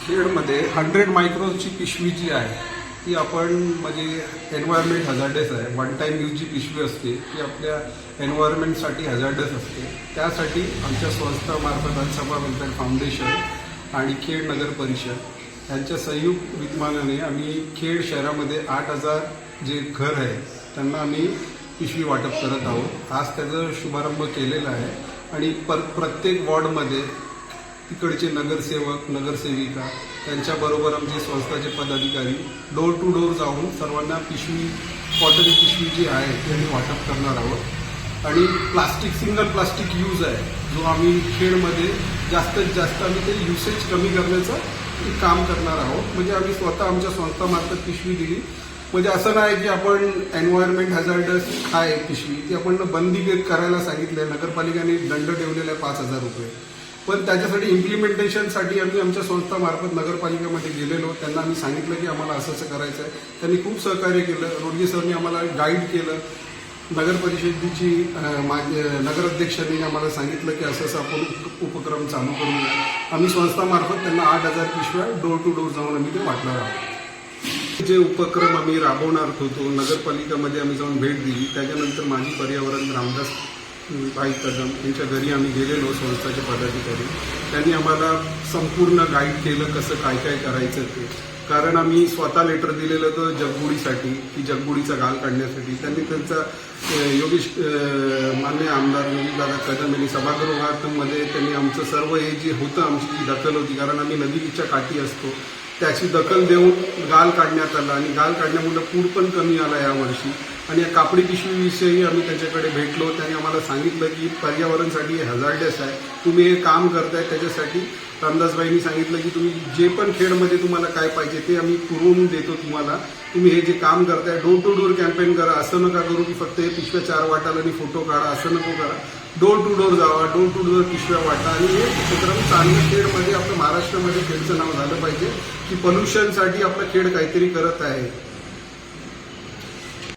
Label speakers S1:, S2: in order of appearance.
S1: खेडमध्ये 100 मायक्रोची पिशवी जी आहे ती आपण म्हणजे एन्व्हायरमेंट हजार्डस आहे. वन टाईम यूज जी पिशवी असते ती आपल्या एन्व्हायरमेंटसाठी हजार्डस असते. त्यासाठी आमच्या संस्थामार्फत अलसभा वेलफेअर फाउंडेशन आणि खेड नगर परिषद यांच्या संयुक्त विद्यमानाने आम्ही खेड शहरामध्ये 8,000 जे घर आहे त्यांना आम्ही पिशवी वाटप करत आहोत. आज त्याचा शुभारंभ केलेला आहे आणि प्रत्येक वॉर्डमध्ये तिकडचे नगरसेवक नगरसेविका त्यांच्याबरोबर आमचे संस्थाचे पदाधिकारी डोर टू डोर जाऊन सर्वांना पिशवी कॉटन पिशवी जी आहे ती आम्ही वाटप करणार आहोत. आणि सिंगल प्लास्टिक यूज आहे जो आम्ही खेडमध्ये जास्तीत जास्त आम्ही ते युसेज कमी करण्याचं काम करणार आहोत. म्हणजे आम्ही स्वतः आमच्या संस्थामार्फत पिशवी दिली. म्हणजे असं नाही की आपण एन्व्हायरमेंट हॅझार्डस आहे पिशवी ती आपण बंदी करायला सांगितलं आहे. नगरपालिकेने दंड ठेवलेला आहे 5,000 रुपये. पण त्याच्यासाठी इम्प्लिमेंटेशनसाठी आम्ही आमच्या संस्थामार्फत नगरपालिकेमध्ये गेलेलो. त्यांना आम्ही सांगितलं की आम्हाला असं असं करायचं आहे. त्यांनी खूप सहकार्य केलं. रोडगे सरनी आम्हाला गाईड केलं. नगर परिषदेची नगराध्यक्षांनी आम्हाला सांगितलं की असं असं आपण उपक्रम चालू करूया. आम्ही संस्थामार्फत त्यांना 8,000 पिशव्या डोर टू डोर जाऊन आम्ही ते वाटणार आहोत. जे उपक्रम आम्ही राबवणार होतो नगरपालिकेमध्ये आम्ही जाऊन भेट दिली. त्याच्यानंतर माजी पर्यावरण रामदास भाई कदम यांच्या घरी आम्ही गेलेलो संस्थाचे पदाधिकारी. त्यांनी आम्हाला संपूर्ण गाईड केलं कसं काय काय करायचं ते. कारण आम्ही स्वतः लेटर दिलेलं होतं जगबुडीसाठी की जगबुडीचा गाळ काढण्यासाठी. त्यांनी त्यांचा योगेश मान्य आमदार योगीदादा कदम यांनी सभागृहामध्ये त्यांनी आमचं सर्व हे जे होतं आमची जी दखल होती कारण आम्ही नदीच्या काठी असतो त्याची दखल देऊन गाळ काढण्यात आला. आणि गाळ काढण्यामुळे पूर पण कमी आला यावर्षी. आणि या कापडी पिशवीविषयी आम्ही त्याच्याकडे भेटलो. त्यांनी आम्हाला सांगितलं की पर्यावरणासाठी हे हजार्डस आहे. तुम्ही हे काम करताय त्याच्यासाठी रामदासबाईंनी सांगितलं की तुम्ही जे पण खेडमध्ये तुम्हाला काय पाहिजे ते आम्ही पुरवून देतो तुम्हाला. तुम्ही हे जे काम करताय डोर टू डोर कॅम्पेन करा. असं नका करू की फक्त हे पिशव्या 4 वाटाल आणि फोटो काढा. असं नको करा. डोर टू डोर जावा. डोर टू डोर पिशव्या वाटा. आणि हे उपक्रम चांगलं खेडमध्ये आपलं महाराष्ट्रामध्ये खेडचं नाव झालं पाहिजे की पोल्युशनसाठी आपलं खेड काहीतरी करत आहे.